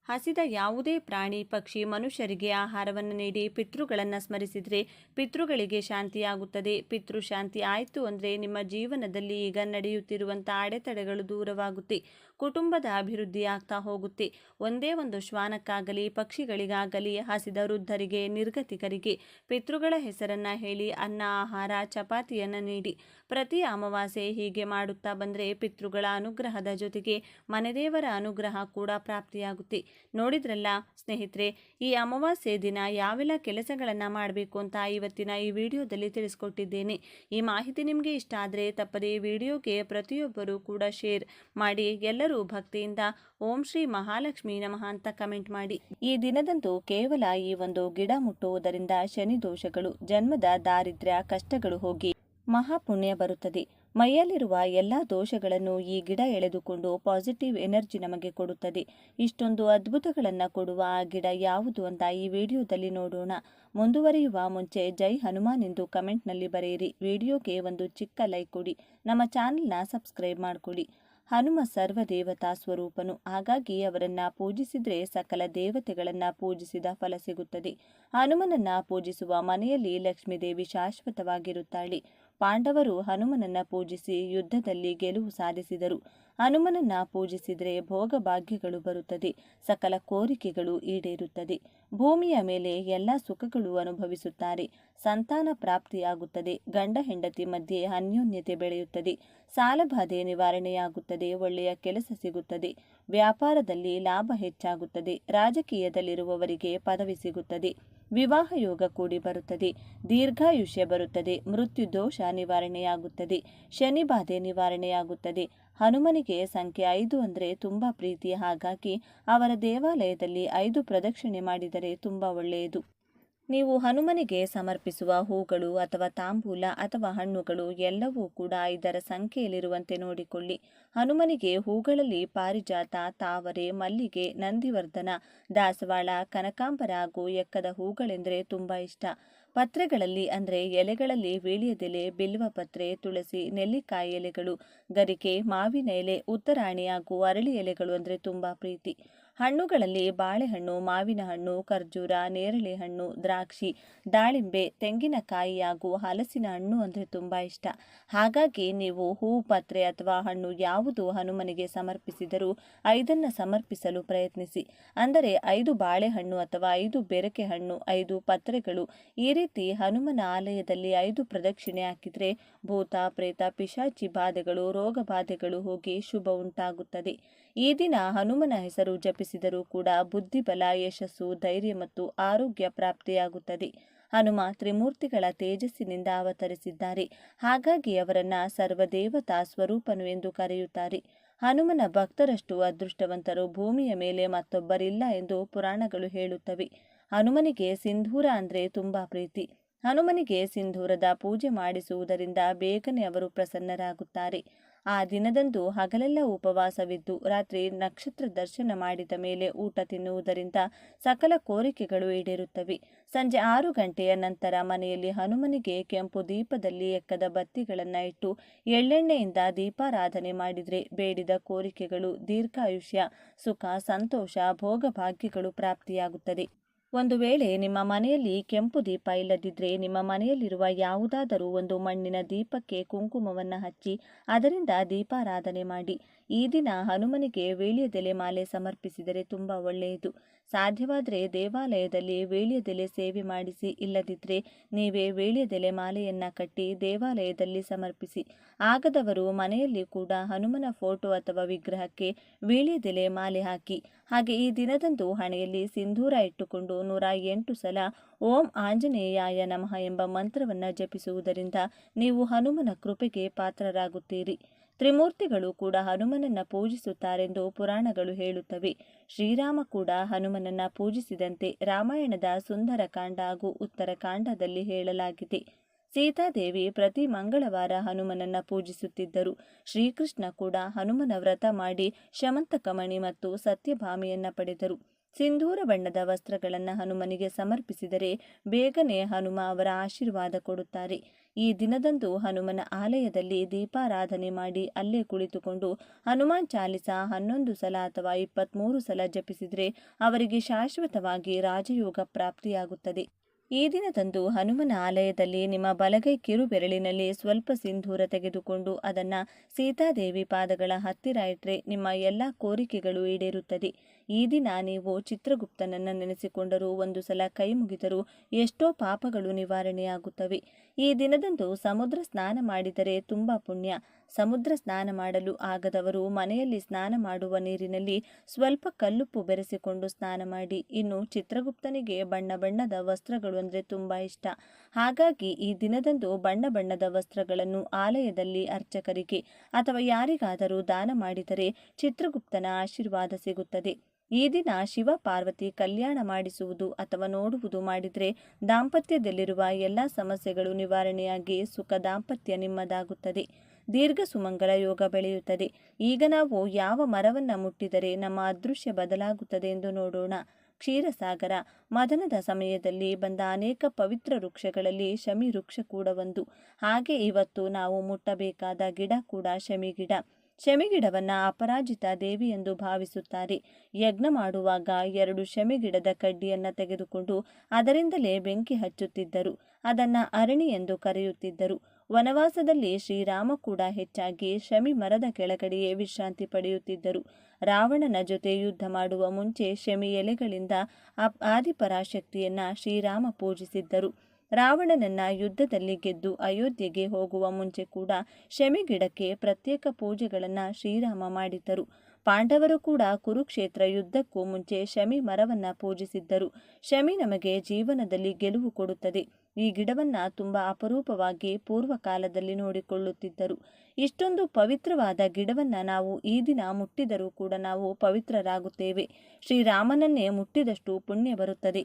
ಹಸಿದ ಯಾವುದೇ ಪ್ರಾಣಿ, ಪಕ್ಷಿ, ಮನುಷ್ಯರಿಗೆ ಆಹಾರವನ್ನು ನೀಡಿ ಪಿತೃಗಳನ್ನು ಸ್ಮರಿಸಿದರೆ ಪಿತೃಗಳಿಗೆ ಶಾಂತಿಯಾಗುತ್ತದೆ. ಪಿತೃಶಾಂತಿ ಆಯಿತು ಅಂದರೆ ನಿಮ್ಮ ಜೀವನದಲ್ಲಿ ಈಗ ನಡೆಯುತ್ತಿರುವಂಥ ಅಡೆತಡೆಗಳು ದೂರವಾಗುತ್ತೆ. ಕುಟುಂಬದ ಅಭಿವೃದ್ಧಿ ಆಗ್ತಾ ಹೋಗುತ್ತೆ. ಒಂದೇ ಒಂದು ಶ್ವಾನಕ್ಕಾಗಲಿ ಪಕ್ಷಿಗಳಿಗಾಗಲಿ ಹಸಿದ ವೃದ್ಧರಿಗೆ, ನಿರ್ಗತಿಕರಿಗೆ ಪಿತೃಗಳ ಹೆಸರನ್ನು ಹೇಳಿ ಅನ್ನ, ಆಹಾರ, ಚಪಾತಿಯನ್ನು ನೀಡಿ. ಪ್ರತಿ ಅಮಾವಾಸ್ಯೆ ಹೀಗೆ ಮಾಡುತ್ತಾ ಬಂದರೆ ಪಿತೃಗಳ ಅನುಗ್ರಹದ ಜೊತೆಗೆ ಮನೆದೇವರ ಅನುಗ್ರಹ ಕೂಡ ಪ್ರಾಪ್ತಿಯಾಗುತ್ತೆ. ನೋಡಿದ್ರಲ್ಲ ಸ್ನೇಹಿತರೆ, ಈ ಅಮಾವಾಸ್ಯೆ ದಿನ ಯಾವೆಲ್ಲ ಕೆಲಸಗಳನ್ನು ಮಾಡಬೇಕು ಅಂತ ಇವತ್ತಿನ ಈ ವಿಡಿಯೋದಲ್ಲಿ ತಿಳಿಸ್ಕೊಟ್ಟಿದ್ದೇನೆ. ಈ ಮಾಹಿತಿ ನಿಮಗೆ ಇಷ್ಟ ಆದರೆ ತಪ್ಪದೇ ವಿಡಿಯೋಗೆ ಪ್ರತಿಯೊಬ್ಬರೂ ಕೂಡ ಶೇರ್ ಮಾಡಿ. ಎಲ್ಲರೂ ಭಕ್ತಿಯಿಂದ ಓಂ ಶ್ರೀ ಮಹಾಲಕ್ಷ್ಮೀ ನಮಃ ಅಂತ ಕಮೆಂಟ್ ಮಾಡಿ. ಈ ದಿನದಂದು ಕೇವಲ ಈ ಒಂದು ಗಿಡ ಮುಟ್ಟುವುದರಿಂದ ಶನಿ ದೋಷಗಳು, ಜನ್ಮದ ದಾರಿದ್ರ್ಯ, ಕಷ್ಟಗಳು ಹೋಗಿ ಮಹಾಪುಣ್ಯ ಬರುತ್ತದೆ. ಮೈಯಲ್ಲಿರುವ ಎಲ್ಲ ದೋಷಗಳನ್ನು ಈ ಗಿಡ ಎಳೆದುಕೊಂಡು ಪಾಸಿಟಿವ್ ಎನರ್ಜಿ ನಮಗೆ ಕೊಡುತ್ತದೆ. ಇಷ್ಟೊಂದು ಅದ್ಭುತಗಳನ್ನು ಕೊಡುವ ಆ ಗಿಡ ಯಾವುದು ಅಂತ ಈ ವಿಡಿಯೋದಲ್ಲಿ ನೋಡೋಣ. ಮುಂದುವರಿಯುವ ಮುಂಚೆ ಜೈ ಹನುಮಾನ್ ಎಂದು ಕಮೆಂಟ್ನಲ್ಲಿ ಬರೆಯಿರಿ. ವಿಡಿಯೋಗೆ ಒಂದು ಚಿಕ್ಕ ಲೈಕ್ ಕೊಡಿ. ನಮ್ಮ ಚಾನೆಲ್ನ ಸಬ್ಸ್ಕ್ರೈಬ್ ಮಾಡಿಕೊಡಿ. ಹನುಮ ಸರ್ವ ದೇವತಾ ಸ್ವರೂಪನು. ಹಾಗಾಗಿ ಅವರನ್ನು ಪೂಜಿಸಿದರೆ ಸಕಲ ದೇವತೆಗಳನ್ನು ಪೂಜಿಸಿದ ಫಲ ಸಿಗುತ್ತದೆ. ಹನುಮನನ್ನು ಪೂಜಿಸುವ ಮನೆಯಲ್ಲಿ ಲಕ್ಷ್ಮೀದೇವಿ ಶಾಶ್ವತವಾಗಿರುತ್ತಾಳೆ. ಪಾಂಡವರು ಹನುಮನನ್ನು ಪೂಜಿಸಿ ಯುದ್ಧದಲ್ಲಿ ಗೆಲುವು ಸಾಧಿಸಿದರು. ಹನುಮನನ್ನು ಪೂಜಿಸಿದರೆ ಭೋಗ ಭಾಗ್ಯಗಳು ಬರುತ್ತದೆ. ಸಕಲ ಕೋರಿಕೆಗಳು ಈಡೇರುತ್ತದೆ. ಭೂಮಿಯ ಮೇಲೆ ಎಲ್ಲ ಸುಖಗಳು ಅನುಭವಿಸುತ್ತಾರೆ. ಸಂತಾನ ಪ್ರಾಪ್ತಿಯಾಗುತ್ತದೆ. ಗಂಡ ಹೆಂಡತಿ ಮಧ್ಯೆ ಅನ್ಯೋನ್ಯತೆ ಬೆಳೆಯುತ್ತದೆ. ಸಾಲಬಾಧೆ ನಿವಾರಣೆಯಾಗುತ್ತದೆ. ಒಳ್ಳೆಯ ಕೆಲಸ ಸಿಗುತ್ತದೆ. ವ್ಯಾಪಾರದಲ್ಲಿ ಲಾಭ ಹೆಚ್ಚಾಗುತ್ತದೆ. ರಾಜಕೀಯದಲ್ಲಿರುವವರಿಗೆ ಪದವಿ ಸಿಗುತ್ತದೆ. ವಿವಾಹ ಯೋಗ ಕೂಡಿ ಬರುತ್ತದೆ, ದೀರ್ಘಾಯುಷ್ಯ ಬರುತ್ತದೆ, ಮೃತ್ಯು ದೋಷ ನಿವಾರಣೆಯಾಗುತ್ತದೆ, ಶನಿ ಬಾಧೆ ನಿವಾರಣೆಯಾಗುತ್ತದೆ. ಹನುಮನಿಗೆ ಸಂಖ್ಯೆ 5 ಅಂದರೆ ತುಂಬ ಪ್ರೀತಿ. ಹಾಗಾಗಿ ಅವರ ದೇವಾಲಯದಲ್ಲಿ 5 ಪ್ರದಕ್ಷಿಣೆ ಮಾಡಿದರೆ ತುಂಬ ಒಳ್ಳೆಯದು. ನೀವು ಹನುಮನಿಗೆ ಸಮರ್ಪಿಸುವ ಹೂಗಳು ಅಥವಾ ತಾಂಬೂಲ ಅಥವಾ ಹಣ್ಣುಗಳು ಎಲ್ಲವೂ ಕೂಡ 5ರ ಸಂಖ್ಯೆಯಲ್ಲಿರುವಂತೆ ನೋಡಿಕೊಳ್ಳಿ. ಹನುಮನಿಗೆ ಹೂಗಳಲ್ಲಿ ಪಾರಿಜಾತ, ತಾವರೆ, ಮಲ್ಲಿಗೆ, ನಂದಿವರ್ಧನ, ದಾಸವಾಳ, ಕನಕಾಂಬರ ಹಾಗೂ ಎಕ್ಕದ ಹೂಗಳೆಂದರೆ ತುಂಬ ಇಷ್ಟ. ಪತ್ರೆಗಳಲ್ಲಿ ಅಂದರೆ ಎಲೆಗಳಲ್ಲಿ ವೀಳ್ಯದೆಲೆ, ಬಿಲ್ವಪತ್ರೆ, ತುಳಸಿ, ನೆಲ್ಲಿಕಾಯಿ ಎಲೆಗಳು, ಗರಿಕೆ, ಮಾವಿನ ಎಲೆ, ಉತ್ತರಾಣಿ ಹಾಗೂ ಅರಳಿ ಎಲೆಗಳು ಅಂದರೆ ತುಂಬ ಪ್ರೀತಿ. ಹಣ್ಣುಗಳಲ್ಲಿ ಬಾಳೆಹಣ್ಣು, ಮಾವಿನ ಹಣ್ಣು, ಖರ್ಜೂರ, ನೇರಳೆ ಹಣ್ಣು, ದ್ರಾಕ್ಷಿ, ದಾಳಿಂಬೆ, ತೆಂಗಿನಕಾಯಿ ಹಾಗೂ ಹಲಸಿನ ಹಣ್ಣು ಅಂದರೆ ತುಂಬ ಇಷ್ಟ. ಹಾಗಾಗಿ ನೀವು ಹೂ, ಪತ್ರೆ ಅಥವಾ ಹಣ್ಣು ಯಾವುದು ಹನುಮನಿಗೆ ಸಮರ್ಪಿಸಿದರೂ 5ನ್ನು ಸಮರ್ಪಿಸಲು ಪ್ರಯತ್ನಿಸಿ. ಅಂದರೆ 5 ಬಾಳೆಹಣ್ಣು ಅಥವಾ 5 ಬೆರಕೆ ಹಣ್ಣು, 5 ಪತ್ರೆಗಳು. ಈ ರೀತಿ ಹನುಮನ ಆಲಯದಲ್ಲಿ 5 ಪ್ರದಕ್ಷಿಣೆ ಹಾಕಿದರೆ ಭೂತ, ಪ್ರೇತ, ಪಿಶಾಚಿ ಬಾಧೆಗಳು, ರೋಗ ಬಾಧೆಗಳು ಹೋಗಿ ಶುಭ ಉಂಟಾಗುತ್ತದೆ. ಈ ದಿನ ಹನುಮನ ಹೆಸರು ಜಪಿಸಿದರೂ ಕೂಡ ಬುದ್ಧಿಬಲ, ಯಶಸ್ಸು, ಧೈರ್ಯ ಮತ್ತು ಆರೋಗ್ಯ ಪ್ರಾಪ್ತಿಯಾಗುತ್ತದೆ. ಹನುಮ ತ್ರಿಮೂರ್ತಿಗಳ ತೇಜಸ್ಸಿನಿಂದ ಅವತರಿಸಿದ್ದಾರೆ. ಹಾಗಾಗಿ ಅವರನ್ನ ಸರ್ವದೇವತಾ ಸ್ವರೂಪನು ಎಂದು ಕರೆಯುತ್ತಾರೆ. ಹನುಮನ ಭಕ್ತರಷ್ಟು ಅದೃಷ್ಟವಂತರು ಭೂಮಿಯ ಮೇಲೆ ಮತ್ತೊಬ್ಬರಿಲ್ಲ ಎಂದು ಪುರಾಣಗಳು ಹೇಳುತ್ತವೆ. ಹನುಮನಿಗೆ ಸಿಂಧೂರ ಅಂದರೆ ತುಂಬ ಪ್ರೀತಿ. ಹನುಮನಿಗೆ ಸಿಂಧೂರದ ಪೂಜೆ ಮಾಡಿಸುವುದರಿಂದ ಬೇಗನೆ ಅವರು ಪ್ರಸನ್ನರಾಗುತ್ತಾರೆ. ಆ ದಿನದಂದು ಹಗಲೆಲ್ಲ ಉಪವಾಸವಿದ್ದು ರಾತ್ರಿ ನಕ್ಷತ್ರ ದರ್ಶನ ಮಾಡಿದ ಮೇಲೆ ಊಟ ತಿನ್ನುವುದರಿಂದ ಸಕಲ ಕೋರಿಕೆಗಳು ಈಡೇರುತ್ತವೆ. ಸಂಜೆ 6 ಗಂಟೆಯ ನಂತರ ಮನೆಯಲ್ಲಿ ಹನುಮನಿಗೆ ಕೆಂಪು ದೀಪದಲ್ಲಿ ಎಕ್ಕದ ಬತ್ತಿಗಳನ್ನು ಇಟ್ಟು ಎಳ್ಳೆಣ್ಣೆಯಿಂದ ದೀಪಾರಾಧನೆ ಮಾಡಿದರೆ ಬೇಡಿದ ಕೋರಿಕೆಗಳು, ದೀರ್ಘಾಯುಷ್ಯ, ಸುಖ, ಸಂತೋಷ, ಭೋಗಭಾಗ್ಯಗಳು ಪ್ರಾಪ್ತಿಯಾಗುತ್ತದೆ. ಒಂದು ವೇಳೆ ನಿಮ್ಮ ಮನೆಯಲ್ಲಿ ಕೆಂಪು ದೀಪ ಇಲ್ಲದಿದ್ದರೆ ನಿಮ್ಮ ಮನೆಯಲ್ಲಿರುವ ಯಾವುದಾದರೂ ಒಂದು ಮಣ್ಣಿನ ದೀಪಕ್ಕೆ ಕುಂಕುಮವನ್ನು ಹಚ್ಚಿ ಅದರಿಂದ ದೀಪಾರಾಧನೆ ಮಾಡಿ. ಈ ದಿನ ಹನುಮನಿಗೆ ವೀಳ್ಯದೆಲೆ ಮಾಲೆ ಸಮರ್ಪಿಸಿದರೆ ತುಂಬ ಒಳ್ಳೆಯದು. ಸಾಧ್ಯವಾದರೆ ದೇವಾಲಯದಲ್ಲಿ ವೀಳ್ಯದೆಲೆ ಸೇವೆ ಮಾಡಿಸಿ. ಇಲ್ಲದಿದ್ದರೆ ನೀವೇ ವೀಳ್ಯದೆಲೆ ಮಾಲೆಯನ್ನು ಕಟ್ಟಿ ದೇವಾಲಯದಲ್ಲಿ ಸಮರ್ಪಿಸಿ. ಆಗದವರು ಮನೆಯಲ್ಲಿ ಕೂಡ ಹನುಮನ ಫೋಟೋ ಅಥವಾ ವಿಗ್ರಹಕ್ಕೆ ವೀಳ್ಯದೆಲೆ ಮಾಲೆ ಹಾಕಿ. ಹಾಗೆ ಈ ದಿನದಂದು ಹಣೆಯಲ್ಲಿ ಸಿಂಧೂರ ಇಟ್ಟುಕೊಂಡು 108 ಸಲ ಓಂ ಆಂಜನೇಯಾಯ ನಮಃ ಎಂಬ ಮಂತ್ರವನ್ನು ಜಪಿಸುವುದರಿಂದ ನೀವು ಹನುಮನ ಕೃಪೆಗೆ ಪಾತ್ರರಾಗುತ್ತೀರಿ. ತ್ರಿಮೂರ್ತಿಗಳು ಕೂಡ ಹನುಮನನ್ನ ಪೂಜಿಸುತ್ತಾರೆಂದು ಪುರಾಣಗಳು ಹೇಳುತ್ತವೆ. ಶ್ರೀರಾಮ ಕೂಡ ಹನುಮನನ್ನ ಪೂಜಿಸಿದಂತೆ ರಾಮಾಯಣದ ಸುಂದರಕಾಂಡ ಹಾಗೂ ಉತ್ತರಕಾಂಡದಲ್ಲಿ ಹೇಳಲಾಗಿದೆ. ಸೀತಾದೇವಿ ಪ್ರತಿ ಮಂಗಳವಾರ ಹನುಮನನ್ನ ಪೂಜಿಸುತ್ತಿದ್ದರು. ಶ್ರೀಕೃಷ್ಣ ಕೂಡ ಹನುಮನ ವ್ರತ ಮಾಡಿ ಶಮಂತಕಮಣಿ ಮತ್ತು ಸತ್ಯಭಾಮೆಯನ್ನ ಪಡೆದರು. ಸಿಂಧೂರ ಬಣ್ಣದ ವಸ್ತ್ರಗಳನ್ನು ಹನುಮನಿಗೆ ಸಮರ್ಪಿಸಿದರೆ ಬೇಗನೆ ಹನುಮ ಅವರ ಆಶೀರ್ವಾದ ಕೊಡುತ್ತಾರೆ. ಈ ದಿನದಂದು ಹನುಮನ ಆಲಯದಲ್ಲಿ ದೀಪಾರಾಧನೆ ಮಾಡಿ ಅಲ್ಲೇ ಕುಳಿತುಕೊಂಡು ಹನುಮಾನ್ ಚಾಲಿಸ 11 ಸಲ ಅಥವಾ 23 ಸಲ ಜಪಿಸಿದರೆ ಅವರಿಗೆ ಶಾಶ್ವತವಾಗಿ ರಾಜಯೋಗ ಪ್ರಾಪ್ತಿಯಾಗುತ್ತದೆ. ಈ ದಿನದಂದು ಹನುಮನ ಆಲಯದಲ್ಲಿ ನಿಮ್ಮ ಬಲಗೈ ಕಿರುಬೆರಳಿನಲ್ಲಿ ಸ್ವಲ್ಪ ಸಿಂಧೂರ ತೆಗೆದುಕೊಂಡು ಅದನ್ನು ಸೀತಾದೇವಿ ಪಾದಗಳ ಹತ್ತಿರ ಇಟ್ಟರೆ ನಿಮ್ಮ ಎಲ್ಲ ಕೋರಿಕೆಗಳು ಈಡೇರುತ್ತದೆ. ಈ ದಿನ ನೀವು ಚಿತ್ರಗುಪ್ತನನ್ನು ನೆನೆಸಿಕೊಂಡರೂ, ಒಂದು ಸಲ ಕೈ ಮುಗಿದರೂ ಎಷ್ಟೋ ಪಾಪಗಳು ನಿವಾರಣೆಯಾಗುತ್ತವೆ. ಈ ದಿನದಂದು ಸಮುದ್ರ ಸ್ನಾನ ಮಾಡಿದರೆ ತುಂಬ ಪುಣ್ಯ. ಸಮುದ್ರ ಸ್ನಾನ ಮಾಡಲು ಆಗದವರು ಮನೆಯಲ್ಲಿ ಸ್ನಾನ ಮಾಡುವ ನೀರಿನಲ್ಲಿ ಸ್ವಲ್ಪ ಕಲ್ಲುಪ್ಪು ಬೆರೆಸಿಕೊಂಡು ಸ್ನಾನ ಮಾಡಿ. ಇನ್ನು ಚಿತ್ರಗುಪ್ತನಿಗೆ ಬಣ್ಣ ಬಣ್ಣದ ವಸ್ತ್ರಗಳು ಅಂದರೆ ತುಂಬ ಇಷ್ಟ. ಹಾಗಾಗಿ ಈ ದಿನದಂದು ಬಣ್ಣ ಬಣ್ಣದ ವಸ್ತ್ರಗಳನ್ನು ಆಲಯದಲ್ಲಿ ಅರ್ಚಕರಿಗೆ ಅಥವಾ ಯಾರಿಗಾದರೂ ದಾನ ಮಾಡಿದರೆ ಚಿತ್ರಗುಪ್ತನ ಆಶೀರ್ವಾದ ಸಿಗುತ್ತದೆ. ಈ ದಿನ ಶಿವ ಪಾರ್ವತಿ ಕಲ್ಯಾಣ ಮಾಡಿಸುವುದು ಅಥವಾ ನೋಡುವುದು ಮಾಡಿದರೆ ದಾಂಪತ್ಯದಲ್ಲಿರುವ ಎಲ್ಲ ಸಮಸ್ಯೆಗಳು ನಿವಾರಣೆಯಾಗಿ ಸುಖ ದಾಂಪತ್ಯ ನಿಮ್ಮದಾಗುತ್ತದೆ. ದೀರ್ಘ ಸುಮಂಗಲ ಯೋಗ ಬೆಳೆಯುತ್ತದೆ. ಈಗ ನಾವು ಯಾವ ಮರವನ್ನು ಮುಟ್ಟಿದರೆ ನಮ್ಮ ಅದೃಶ್ಯ ಬದಲಾಗುತ್ತದೆ ಎಂದು ನೋಡೋಣ. ಕ್ಷೀರಸಾಗರ ಮದನದ ಸಮಯದಲ್ಲಿ ಬಂದ ಅನೇಕ ಪವಿತ್ರ ವೃಕ್ಷಗಳಲ್ಲಿ ಶಮಿ ವೃಕ್ಷ ಕೂಡ ಒಂದು. ಹಾಗೆ ಇವತ್ತು ನಾವು ಮುಟ್ಟಬೇಕಾದ ಗಿಡ ಕೂಡ ಶಮಿ ಗಿಡ. ಶಮಿ ಗಿಡವನ್ನ ಅಪರಾಜಿತ ದೇವಿ ಎಂದು ಭಾವಿಸುತ್ತಾರೆ. ಯಜ್ಞ ಮಾಡುವಾಗ 2 ಶಮಿ ಗಿಡದ ಕಡ್ಡಿಯನ್ನು ತೆಗೆದುಕೊಂಡು ಅದರಿಂದಲೇ ಬೆಂಕಿ ಹಚ್ಚುತ್ತಿದ್ದರು. ಅದನ್ನ ಅರಣಿ ಎಂದು ಕರೆಯುತ್ತಿದ್ದರು. ವನವಾಸದಲ್ಲಿ ಶ್ರೀರಾಮ ಕೂಡ ಹೆಚ್ಚಾಗಿ ಶಮಿ ಮರದ ಕೆಳಗಡೆಯೇ ವಿಶ್ರಾಂತಿ ಪಡೆಯುತ್ತಿದ್ದರು. ರಾವಣನ ಜೊತೆ ಯುದ್ಧ ಮಾಡುವ ಮುಂಚೆ ಶಮಿ ಎಲೆಗಳಿಂದ ಆದಿಪರಾಶಕ್ತಿಯನ್ನ ಶ್ರೀರಾಮ ಪೂಜಿಸಿದ್ದರು. ರಾವಣನನ್ನ ಯುದ್ಧದಲ್ಲಿ ಗೆದ್ದು ಅಯೋಧ್ಯೆಗೆ ಹೋಗುವ ಮುಂಚೆ ಕೂಡ ಶಮಿ ಗಿಡಕ್ಕೆ ಪ್ರತ್ಯೇಕ ಪೂಜೆಗಳನ್ನು ಶ್ರೀರಾಮ ಮಾಡಿದ್ದರು. ಪಾಂಡವರು ಕೂಡ ಕುರುಕ್ಷೇತ್ರ ಯುದ್ಧಕ್ಕೂ ಮುಂಚೆ ಶಮಿ ಮರವನ್ನ ಪೂಜಿಸಿದ್ದರು. ಶಮಿ ನಮಗೆ ಜೀವನದಲ್ಲಿ ಗೆಲುವು ಕೊಡುತ್ತದೆ. ಈ ಗಿಡವನ್ನ ತುಂಬಾ ಅಪರೂಪವಾಗಿ ಪೂರ್ವಕಾಲದಲ್ಲಿ ನೋಡಿಕೊಳ್ಳುತ್ತಿದ್ದರು. ಇಷ್ಟೊಂದು ಪವಿತ್ರವಾದ ಗಿಡವನ್ನ ನಾವು ಈ ದಿನ ಮುಟ್ಟಿದರೂ ಕೂಡ ನಾವು ಪವಿತ್ರರಾಗುತ್ತೇವೆ. ಶ್ರೀರಾಮನನ್ನೇ ಮುಟ್ಟಿದಷ್ಟು ಪುಣ್ಯ ಬರುತ್ತದೆ.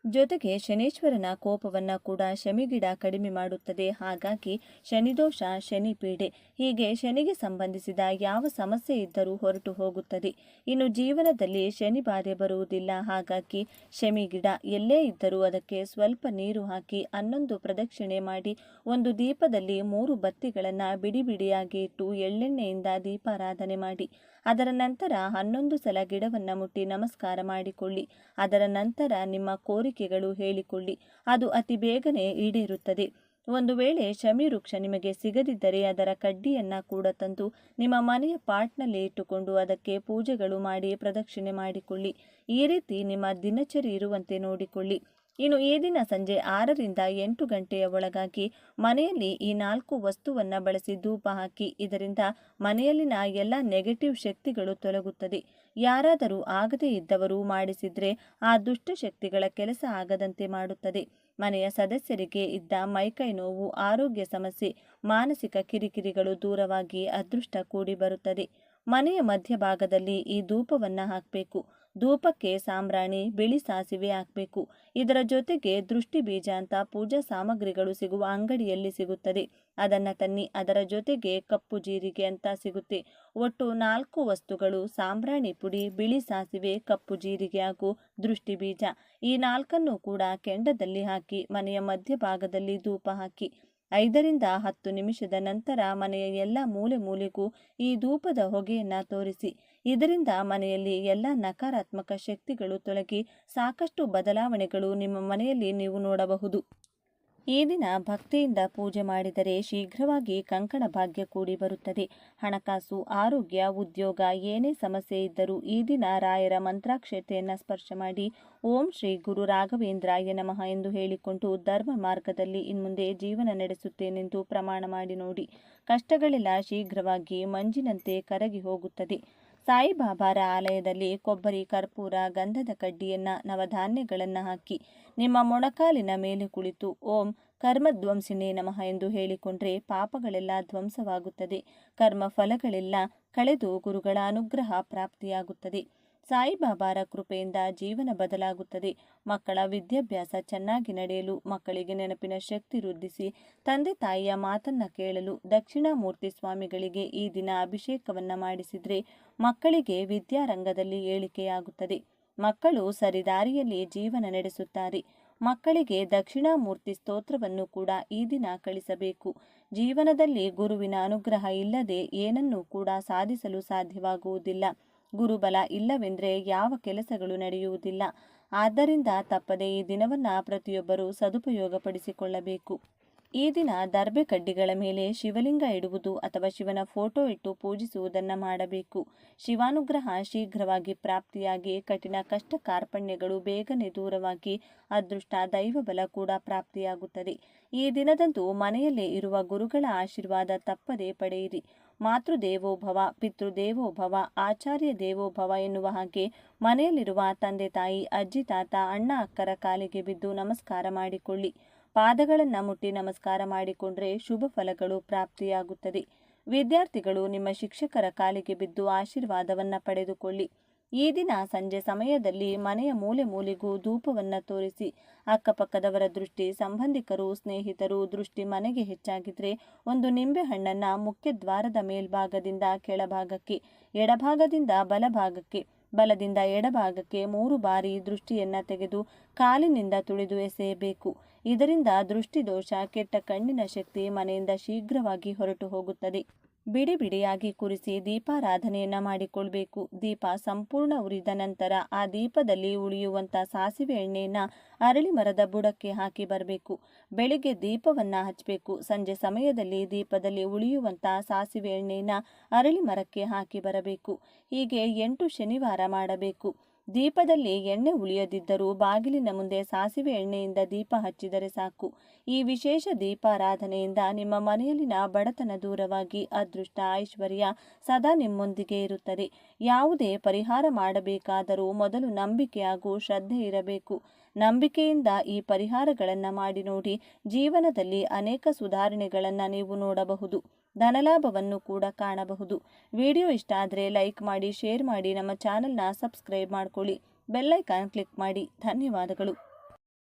ಜೊತೆಗೆ ಶನೀಶ್ವರನ ಕೋಪವನ್ನ ಕೂಡ ಶಮಿಗಿಡ ಕಡಿಮೆ ಮಾಡುತ್ತದೆ. ಹಾಗಾಗಿ ಶನಿದೋಷ, ಶನಿ ಪೀಡೆ, ಹೀಗೆ ಶನಿಗೆ ಸಂಬಂಧಿಸಿದ ಯಾವ ಸಮಸ್ಯೆ ಇದ್ದರೂ ಹೊರಟು ಹೋಗುತ್ತದೆ. ಇನ್ನು ಜೀವನದಲ್ಲಿ ಶನಿ ಬಾಧೆ ಬರುವುದಿಲ್ಲ. ಹಾಗಾಗಿ ಶಮಿಗಿಡ ಎಲ್ಲೇ ಇದ್ದರೂ ಅದಕ್ಕೆ ಸ್ವಲ್ಪ ನೀರು ಹಾಕಿ 11 ಪ್ರದಕ್ಷಿಣೆ ಮಾಡಿ ಒಂದು ದೀಪದಲ್ಲಿ 3 ಬತ್ತಿಗಳನ್ನು ಬಿಡಿ ಬಿಡಿಯಾಗಿ ಇಟ್ಟು ಎಳ್ಳೆಣ್ಣೆಯಿಂದ ದೀಪಾರಾಧನೆ ಮಾಡಿ ಅದರ ನಂತರ 11 ಸಲ ಗಿಡವನ್ನು ಮುಟ್ಟಿ ನಮಸ್ಕಾರ ಮಾಡಿಕೊಳ್ಳಿ. ಅದರ ನಂತರ ನಿಮ್ಮ ಕೋರಿಕೆಗಳು ಹೇಳಿಕೊಳ್ಳಿ. ಅದು ಅತಿ ಬೇಗನೆ ಈಡೇರುತ್ತದೆ. ಒಂದು ವೇಳೆ ಶಮಿ ವೃಕ್ಷ ನಿಮಗೆ ಸಿಗದಿದ್ದರೆ ಅದರ ಕಡ್ಡಿಯನ್ನ ಕೂಡ ತಂದು ನಿಮ್ಮ ಮನೆಯ ಪಾಟ್ನಲ್ಲಿ ಇಟ್ಟುಕೊಂಡು ಅದಕ್ಕೆ ಪೂಜೆಗಳು ಮಾಡಿ ಪ್ರದಕ್ಷಿಣೆ ಮಾಡಿಕೊಳ್ಳಿ. ಈ ರೀತಿ ನಿಮ್ಮ ದಿನಚರಿ ಇರುವಂತೆ ನೋಡಿಕೊಳ್ಳಿ. ಇನ್ನು ಈ ದಿನ ಸಂಜೆ 6 ರಿಂದ 8 ಗಂಟೆಯ ಒಳಗಾಗಿ ಮನೆಯಲ್ಲಿ ಈ 4 ವಸ್ತುವನ್ನು ಬಳಸಿ ಧೂಪ ಹಾಕಿ. ಇದರಿಂದ ಮನೆಯಲ್ಲಿನ ಎಲ್ಲ ನೆಗೆಟಿವ್ ಶಕ್ತಿಗಳು ತೊಲಗುತ್ತದೆ. ಯಾರಾದರೂ ಆಗದೇ ಇದ್ದವರು ಮಾಡಿಸಿದ್ರೆ ಆ ದುಷ್ಟ ಶಕ್ತಿಗಳ ಕೆಲಸ ಆಗದಂತೆ ಮಾಡುತ್ತದೆ. ಮನೆಯ ಸದಸ್ಯರಿಗೆ ಇದ್ದ ಮೈಕೈ ನೋವು, ಆರೋಗ್ಯ ಸಮಸ್ಯೆ, ಮಾನಸಿಕ ಕಿರಿಕಿರಿಗಳು ದೂರವಾಗಿ ಅದೃಷ್ಟ ಕೂಡಿ ಬರುತ್ತದೆ. ಮನೆಯ ಮಧ್ಯಭಾಗದಲ್ಲಿ ಈ ಧೂಪವನ್ನ ಹಾಕಬೇಕು. ಧೂಪಕ್ಕೆ ಸಾಂಬ್ರಾಣಿ, ಬಿಳಿ ಸಾಸಿವೆ ಹಾಕಬೇಕು. ಇದರ ಜೊತೆಗೆ ದೃಷ್ಟಿ ಬೀಜ ಅಂತ ಪೂಜಾ ಸಾಮಗ್ರಿಗಳು ಸಿಗುವ ಅಂಗಡಿಯಲ್ಲಿ ಸಿಗುತ್ತದೆ. ಅದನ್ನ ತನ್ನಿ. ಅದರ ಜೊತೆಗೆ ಕಪ್ಪು ಜೀರಿಗೆ ಅಂತ ಸಿಗುತ್ತೆ. ಒಟ್ಟು 4 ವಸ್ತುಗಳು: ಸಾಂಬ್ರಾಣಿ ಪುಡಿ, ಬಿಳಿ ಸಾಸಿವೆ, ಕಪ್ಪು ಜೀರಿಗೆ ಹಾಗೂ ದೃಷ್ಟಿ ಬೀಜ. ಈ 4ನ್ನು ಕೂಡ ಕೆಂಡದಲ್ಲಿ ಹಾಕಿ ಮನೆಯ ಮಧ್ಯಭಾಗದಲ್ಲಿ ಧೂಪ ಹಾಕಿ. 5 ರಿಂದ 10 ನಿಮಿಷದ ನಂತರ ಮನೆಯ ಎಲ್ಲ ಮೂಲೆ ಮೂಲೆಗೂ ಈ ಧೂಪದ ಹೊಗೆಯನ್ನ ತೋರಿಸಿ. ಇದರಿಂದ ಮನೆಯಲ್ಲಿ ಎಲ್ಲ ನಕಾರಾತ್ಮಕ ಶಕ್ತಿಗಳು ತೊಲಗಿ ಸಾಕಷ್ಟು ಬದಲಾವಣೆಗಳು ನಿಮ್ಮ ಮನೆಯಲ್ಲಿ ನೀವು ನೋಡಬಹುದು. ಈ ದಿನ ಭಕ್ತಿಯಿಂದ ಪೂಜೆ ಮಾಡಿದರೆ ಶೀಘ್ರವಾಗಿ ಕಂಕಣ ಭಾಗ್ಯ ಕೂಡಿ ಬರುತ್ತದೆ. ಹಣಕಾಸು, ಆರೋಗ್ಯ, ಉದ್ಯೋಗ ಏನೇ ಸಮಸ್ಯೆ ಇದ್ದರೂ ಈ ದಿನ ರಾಯರ ಮಂತ್ರಾಕ್ಷತೆಯನ್ನು ಸ್ಪರ್ಶ ಮಾಡಿ ಓಂ ಶ್ರೀ ಗುರು ರಾಘವೇಂದ್ರಾಯ ನಮಃ ಎಂದು ಹೇಳಿಕೊಂಡು ಧರ್ಮ ಮಾರ್ಗದಲ್ಲಿ ಇನ್ಮುಂದೆ ಜೀವನ ನಡೆಸುತ್ತೇನೆಂದು ಪ್ರಮಾಣ ಮಾಡಿ ನೋಡಿ. ಕಷ್ಟಗಳೆಲ್ಲ ಶೀಘ್ರವಾಗಿ ಮಂಜಿನಂತೆ ಕರಗಿ ಹೋಗುತ್ತದೆ. ಸಾಯಿಬಾಬಾರ ಆಲಯದಲ್ಲಿ ಕೊಬ್ಬರಿ, ಕರ್ಪೂರ, ಗಂಧದ ಕಡ್ಡಿಯನ್ನ, ನವಧಾನ್ಯಗಳನ್ನು ಹಾಕಿ ನಿಮ್ಮ ಮೊಣಕಾಲಿನ ಮೇಲೆ ಕುಳಿತು ಓಂ ಕರ್ಮಧ್ವಂಸಿನೇ ನಮಃ ಎಂದು ಹೇಳಿಕೊಂಡ್ರೆ ಪಾಪಗಳೆಲ್ಲ ಧ್ವಂಸವಾಗುತ್ತದೆ. ಕರ್ಮ ಫಲಗಳೆಲ್ಲ ಕಳೆದು ಗುರುಗಳ ಅನುಗ್ರಹ ಪ್ರಾಪ್ತಿಯಾಗುತ್ತದೆ. ಸಾಯಿಬಾಬಾರ ಕೃಪೆಯಿಂದ ಜೀವನ ಬದಲಾಗುತ್ತದೆ. ಮಕ್ಕಳ ವಿದ್ಯಾಭ್ಯಾಸ ಚೆನ್ನಾಗಿ ನಡೆಯಲು, ಮಕ್ಕಳಿಗೆ ನೆನಪಿನ ಶಕ್ತಿ ವೃದ್ಧಿಸಿ, ತಂದೆ ತಾಯಿಯ ಮಾತನ್ನ ಕೇಳಲು ದಕ್ಷಿಣಾಮೂರ್ತಿ ಸ್ವಾಮಿಗಳಿಗೆ ಈ ದಿನ ಅಭಿಷೇಕವನ್ನ ಮಾಡಿಸಿದ್ರೆ ಮಕ್ಕಳಿಗೆ ವಿದ್ಯಾರಂಗದಲ್ಲಿ ಏಳಿಕೆಯಾಗುತ್ತದೆ. ಮಕ್ಕಳು ಸರಿದಾರಿಯಲ್ಲಿ ಜೀವನ ನಡೆಸುತ್ತಾರೆ. ಮಕ್ಕಳಿಗೆ ದಕ್ಷಿಣಾಮೂರ್ತಿ ಸ್ತೋತ್ರವನ್ನು ಕೂಡ ಈ ದಿನ ಕಳಿಸಬೇಕು. ಜೀವನದಲ್ಲಿ ಗುರುವಿನ ಅನುಗ್ರಹ ಇಲ್ಲದೆ ಏನನ್ನೂ ಕೂಡ ಸಾಧಿಸಲು ಸಾಧ್ಯವಾಗುವುದಿಲ್ಲ. ಗುರುಬಲ ಇಲ್ಲವೆಂದರೆ ಯಾವ ಕೆಲಸಗಳು ನಡೆಯುವುದಿಲ್ಲ. ಆದ್ದರಿಂದ ತಪ್ಪದೆ ಈ ದಿನವನ್ನ ಪ್ರತಿಯೊಬ್ಬರೂ ಸದುಪಯೋಗಪಡಿಸಿಕೊಳ್ಳಬೇಕು. ಈ ದಿನ ದರ್ಬೆ ಕಡ್ಡಿಗಳ ಮೇಲೆ ಶಿವಲಿಂಗ ಇಡುವುದು ಅಥವಾ ಶಿವನ ಫೋಟೋ ಇಟ್ಟು ಪೂಜಿಸುವುದನ್ನು ಮಾಡಬೇಕು. ಶಿವಾನುಗ್ರಹ ಶೀಘ್ರವಾಗಿ ಪ್ರಾಪ್ತಿಯಾಗಿ ಕಠಿಣ ಕಷ್ಟ ಕಾರ್ಪಣ್ಯಗಳು ಬೇಗನೆ ದೂರವಾಗಿ ಅದೃಷ್ಟ, ದೈವಬಲ ಕೂಡ ಪ್ರಾಪ್ತಿಯಾಗುತ್ತದೆ. ಈ ದಿನದಂದು ಮನೆಯಲ್ಲೇ ಇರುವ ಗುರುಗಳ ಆಶೀರ್ವಾದ ತಪ್ಪದೇ ಪಡೆಯಿರಿ. ಮಾತೃದೇವೋಭವ, ಪಿತೃದೇವೋಭವ, ಆಚಾರ್ಯ ದೇವೋಭವ ಎನ್ನುವ ಹಾಗೆ ಮನೆಯಲ್ಲಿರುವ ತಂದೆ ತಾಯಿ, ಅಜ್ಜಿ ತಾತ, ಅಣ್ಣ ಅಕ್ಕರ ಕಾಲಿಗೆ ಬಿದ್ದು ನಮಸ್ಕಾರ ಮಾಡಿಕೊಳ್ಳಿ. ಪಾದಗಳನ್ನು ಮುಟ್ಟಿ ನಮಸ್ಕಾರ ಮಾಡಿಕೊಂಡ್ರೆ ಶುಭ ಫಲಗಳು ಪ್ರಾಪ್ತಿಯಾಗುತ್ತದೆ. ವಿದ್ಯಾರ್ಥಿಗಳು ನಿಮ್ಮ ಶಿಕ್ಷಕರ ಕಾಲಿಗೆ ಬಿದ್ದು ಆಶೀರ್ವಾದವನ್ನು ಪಡೆದುಕೊಳ್ಳಿ. ಈ ದಿನ ಸಂಜೆ ಸಮಯದಲ್ಲಿ ಮನೆಯ ಮೂಲೆ ಮೂಲೆಗೂ ಧೂಪವನ್ನು ತೋರಿಸಿ. ಅಕ್ಕಪಕ್ಕದವರ ದೃಷ್ಟಿ, ಸಂಬಂಧಿಕರು, ಸ್ನೇಹಿತರು ದೃಷ್ಟಿ ಮನೆಗೆ ಹೆಚ್ಚಾಗಿದ್ರೆ ಒಂದು ನಿಂಬೆ ಹಣ್ಣನ್ನು ಮುಖ್ಯ ದ್ವಾರದ ಮೇಲ್ಭಾಗದಿಂದ ಕೆಳಭಾಗಕ್ಕೆ, ಎಡಭಾಗದಿಂದ ಬಲಭಾಗಕ್ಕೆ, ಬಲದಿಂದ ಎಡಭಾಗಕ್ಕೆ 3 ಬಾರಿ ದೃಷ್ಟಿಯನ್ನ ತೆಗೆದು ಕಾಲಿನಿಂದ ತುಳಿದು ಎಸೆಯಬೇಕು. ಇದರಿಂದ ದೃಷ್ಟಿದೋಷ, ಕೆಟ್ಟ ಕಣ್ಣಿನ ಶಕ್ತಿ ಮನೆಯಿಂದ ಶೀಘ್ರವಾಗಿ ಹೊರಟು ಹೋಗುತ್ತದೆ. ಬಿಡಿ ಬಿಡಿಯಾಗಿ ಕುರಿಸಿ ದೀಪಾರಾಧನೆಯನ್ನ ಮಾಡಿಕೊಳ್ಬೇಕು. ದೀಪ ಸಂಪೂರ್ಣ ಉರಿದ ನಂತರ ಆ ದೀಪದಲ್ಲಿ ಉಳಿಯುವಂತ ಸಾಸಿವೆ ಎಣ್ಣೆಯನ್ನ ಅರಳಿ ಮರದ ಬುಡಕ್ಕೆ ಹಾಕಿ ಬರಬೇಕು. ಬೆಳಿಗ್ಗೆ ದೀಪವನ್ನ ಹಚ್ಚಬೇಕು. ಸಂಜೆ ಸಮಯದಲ್ಲಿ ದೀಪದಲ್ಲಿ ಉಳಿಯುವಂತ ಸಾಸಿವೆ ಎಣ್ಣೆಯನ್ನ ಅರಳಿ ಮರಕ್ಕೆ ಹಾಕಿ ಬರಬೇಕು. ಹೀಗೆ 8 ಶನಿವಾರ ಮಾಡಬೇಕು. ದೀಪದಲ್ಲಿ ಎಣ್ಣೆ ಉಳಿಯದಿದ್ದರೂ ಬಾಗಿಲಿನ ಮುಂದೆ ಸಾಸಿವೆ ಎಣ್ಣೆಯಿಂದ ದೀಪ ಹಚ್ಚಿದರೆ ಸಾಕು. ಈ ವಿಶೇಷ ದೀಪಾರಾಧನೆಯಿಂದ ನಿಮ್ಮ ಮನೆಯಲ್ಲಿನ ಬಡತನ ದೂರವಾಗಿ ಅದೃಷ್ಟ ಐಶ್ವರ್ಯ ಸದಾ ನಿಮ್ಮೊಂದಿಗೆ ಇರುತ್ತದೆ. ಯಾವುದೇ ಪರಿಹಾರ ಮಾಡಬೇಕಾದರೂ ಮೊದಲು ನಂಬಿಕೆ ಹಾಗೂ ಶ್ರದ್ಧೆ ಇರಬೇಕು. ನಂಬಿಕೆಯಿಂದ ಈ ಪರಿಹಾರಗಳನ್ನು ಮಾಡಿ ನೋಡಿ. ಜೀವನದಲ್ಲಿ ಅನೇಕ ಸುಧಾರಣೆಗಳನ್ನು ನೀವು ನೋಡಬಹುದು. ಧನಲಾಭವನ್ನು ಕೂಡ ಕಾಣಬಹುದು. ವಿಡಿಯೋ ಇಷ್ಟ ಆದರೆ ಲೈಕ್ ಮಾಡಿ, ಶೇರ್ ಮಾಡಿ, ನಮ್ಮ ಚಾನಲ್ನ ಸಬ್ಸ್ಕ್ರೈಬ್ ಮಾಡ್ಕೊಳ್ಳಿ, ಬೆಲ್ ಐಕಾನ್ ಕ್ಲಿಕ್ ಮಾಡಿ. ಧನ್ಯವಾದಗಳು.